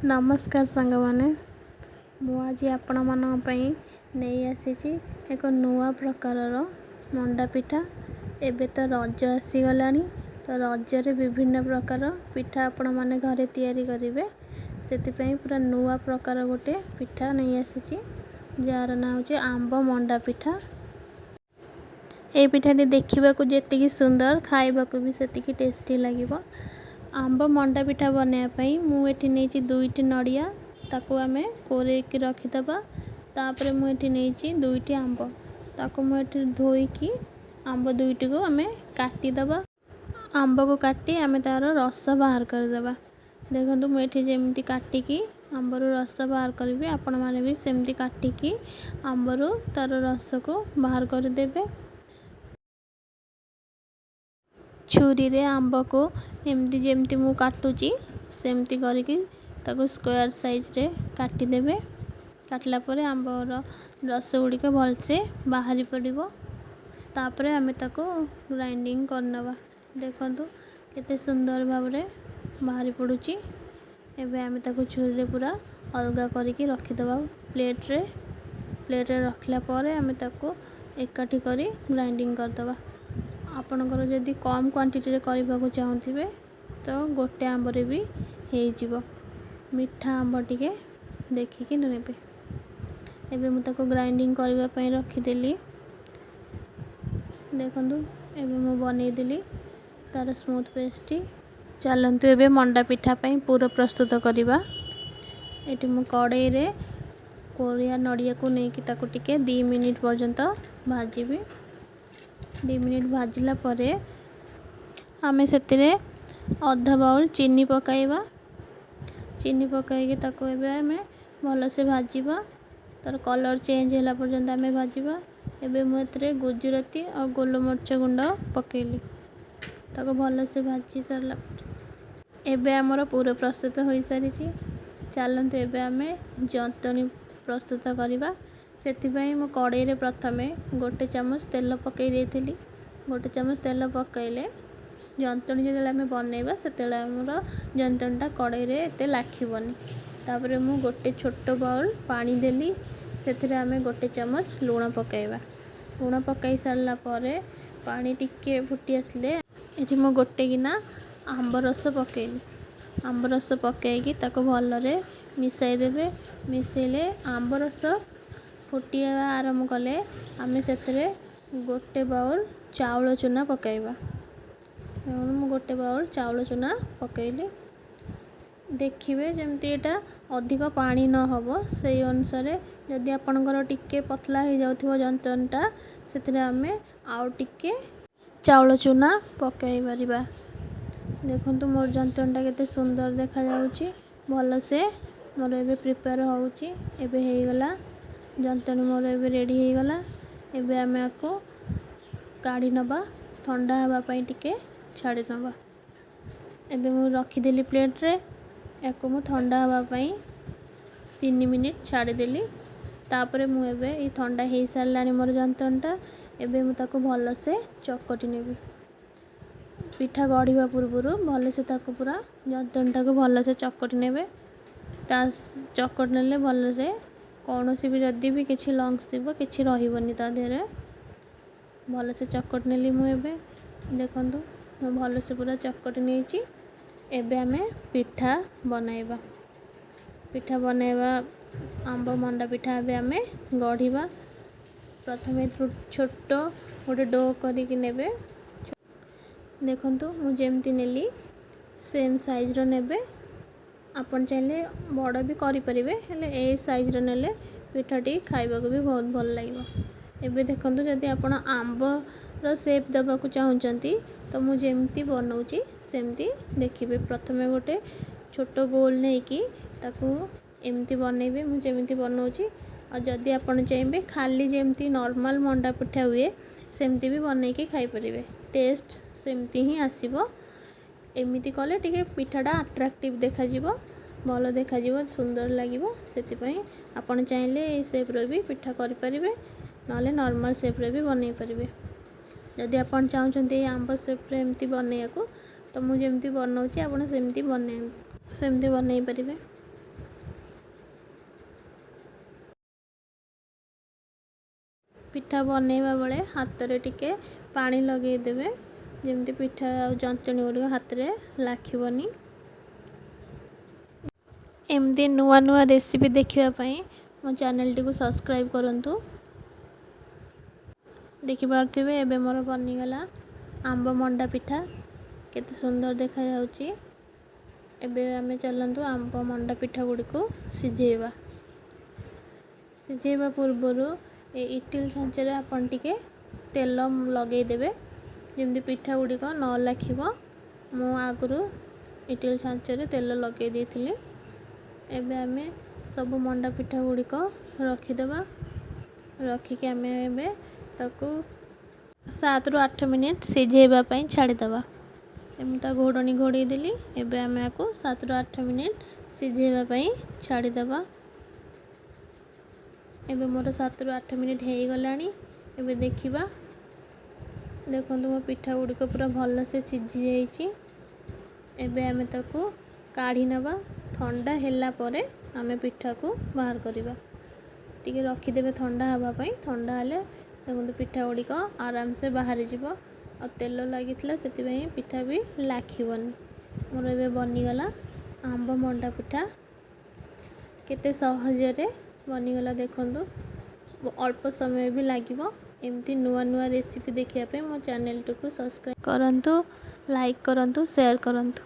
नमस्कार सांग माने मुझे आपण मान नहीं आसी एक नुआ प्रकारर मंडा पिठा। एबे तो रज आसीगला तो रजरे विभिन्न प्रकार पिठा आपण माने घरे तैयारी करेंगे से पूरा नुआ प्रकार गोटे पिठा नहीं आसी जार ना हो आंब मंडा पिठा। ये पिठाटी देखा जी सुंदर खाइबा भी से टेस्टी लगे। आंब मंडा पिठा बनायापाई मुझे नहीं दुईटी नड़िया ताकू आम कोरेक रखीदबा। तापर मुझे नहीं दुईटी आंब ताकू मुझे धोईकी आंब दुईटी को आम काटिदबा। आंब को काटी आम तार रस बाहर करदबा। देखो मुझे जमी काटिकी आंबर रस बाहर करी आपण मैंने भी सेमती काटिकी आंबर तार रस को बाहर करदेवे। छुरी रे आंब को एमती जमती मु काटुची सेमती करके ताको स्क्वायर साइज रे काटिदेवे। काटला परे आंबर रस गुड़िक भलसे बाहरी पड़ो। तापर आम ताको ग्राइंडिंग करनवा। देखंतु केते सुंदर भाव रे बाहरी पड़ुची। एबे आम ताको छुरी रे पूरा अलगा करके रखीदबा प्लेट रे रखला परे आम ताको एकाठी करी ग्राइंडिंग करदबा। आपणकर जदि कम क्वांटिटी करने को चाहूँगे तो गोटे आंबरे भी हो मीठा आंब टिके देखिकी नेबे। एबे मु ताको ग्राइंडिंग करने रखीदेली। देखंतु एबे मु बनईदेली तार स्मूथ पेस्टी। चलतु एबे मंडा पिठा पई पूरा प्रस्तुत करवा। एटी मु कड़ाई रे कोरिया नड़िया को लेकिन ताको टिके 2 मिनिट पर्यंत भाजीबी। 2 मिनिट भाजला परे आमे सेतिरे अधा बाउल चीनी पकाइबा। चीनी पकाइके ताको एबे आमे भल से भाजीबा। तार कलर चेंज होला पर्यंत आमे भाजीबा। एबे मु एतरे गुजराती और गोलमरिच गुंड पकेली ताको भल से भाजी सरला। एबे हमर पूरा प्रस्तुत हो सारी। चलते एबे आमे जंतनी प्रस्तुत करवा। से मु कड़ाई रे प्रथमे गोटे चामच तेल पकई देइथिली। गोटे चामच तेल पकईले जंतनी जो आम बनइबा से आमर जंतनीटा कड़ाई रे एते लाखिबनी। तापर मु गोटे छोट बाउल पानी देली से आम गोटे चामच लूण पकईबा। लूण पकई सारला परे पानी टिके फुटी आसले एठी मु गोटे गिना आंब रस पकईली। आंब रस पकईकी ताको भलरे मिसाई देबे। मिसैले आंब रस फुटिया आरंभ कले आम से गोटे बाउल चाउल चूना पकाइबा। मु गोटे बाउल चाउल चूना पकईली। देखिए जमती एटा अधिक पानी न होबो से अनुसार जदि आपणकर टिके पतला हो जाउथिबो जंतनटा से आमे आउ टिके चाउल चूना पकाई परिबा। देखंतु मोर जंतनटा केते सुंदर देखा जाउची। भल से मोर एबे प्रिपेयर होउची। एबे हेगला जंतनी मोर एबे रेडी हेगला। एबे आमे आको काढ़ी नबा ठंडा हवा पई टिके छाड़ी नबा। एबे मु रखीदेली प्लेट रे। याको मु ठंडा हवा पई 3 मिनिट छाड़ी देली। तापरे मु एबे ई ठंडा हे सारलानी मोर जंतनटा। एबे मु ताको भल से चकटी नेबी। पिठा गढ़िबा पूर्वरु भल से ताको पूरा जंतनटा को भल से चकटी नेबे। ता चकट नेले भल से कौन सी भी जदि भी किसी लंग्स थी किसी रही ता देहरे भल से चकट नेली। मु एबे देखंतु मु भल से पूरा चकट नेची। एबे आमे पिठा बनाइबा। पिठा बनाइबा आंब मंडा पिठा एबे आमे गढ़िबा। प्रथमे छोट गोटे डो करिक नेबे। देखंतु मु जेमती नेली सेम साइज रो नेबे। आपन चाहे बड़ भी करें हेले ए साइज रो नेले पिठाटी खाइबा को भी बहुत भल लगे। एबे देखंतु जदि आपण आंब रो शेप देबा को चाहूचंती तो मु जेमती बनाउची सेमती देखिबे। प्रथमे गोटे छोट गोल नहीं कि ताकू एमती बनइबे मु जेमती बनाउची। और जदि आपण चाहे खाली जेमती नॉर्मल मंडा पिठा हुए सेमती भी बनई के खाई परिबे। टेस्ट सेमती ही आसीबो। एमिति कले टिके पिठाटा अट्राक्टिव देखा जिवो भल देखा जिवो सुंदर लागिवो। सेति आपण चाहिले ए शेप रो भी पिठा करि परिबे नले नॉर्मल शेप रे भी बनई परिबे। जदि आपण चाहउछन्ते आंब शेप रे एमती बनैया को तो मु जेमती बनाउची आपण सेमती बनई परिबे। पिठा बनैबा बेले हाथ रे टिके पानी लगे देबे जेमती पिठा जंतनी गुड़िक हाथ रे लाखिबनी। एमती नुआ नुआ रेसिपी देखापी मो चैनल टी को सब्सक्राइब करंतु। देखिपे एबे मोर बनीगला आंब मंडा पिठा केते सुंदर देखा जाउची। एबे आमे चलंतु आंब मंडा पिठा गुड़ी को सिझेबा। सिझेबा पूर्वरु ए इटिल छांचरे आपन टिके तेल लगे देबे जेमती पिठा गुड़िक न लाखिबो। मु आगुरु इटिल छांचरे तेल लगे देथिली। एबे आमे सब मंडा पिठा गुड़िक रखिदेबा। रखिक आमे एबे ताकू 7 रु 8 मिनिट सिझेबा पई छाड़ीदेबा। एमता घोड़नी घोड़ी देली। एबे आमे आको 7 रु 8 मिनिट सिझेबा पई छाड़ीदेबा। एबे मोर 7 रु 8 मिनिट हेई गलानी। एबे देखिबा देखंतु मो पिठा गुड़िक पूरा भल से सिझी जाइची। एबे आमे ताकू काढ़ी नबा। ठंडा हेला परे आमे पिठा को बाहर करिबा। टिके रखी देबे ठंडा हवा पई। ठंडा हेले देखंतु पिठा गुड़िक आराम से बाहर जीवो और तेल लागितला सेति पई पिठा भी लाखिबनी। मोर एबे बनीगला आंब मंडा पिठा केते सहजरे बनीगला देखंतु। अल्प समय भी लागिबो। एमती नुआ नुआ रेसिपी देखिया पे मो चैनल को सब्सक्राइब करंतु, लाइक करंतु, शेयर करंतु।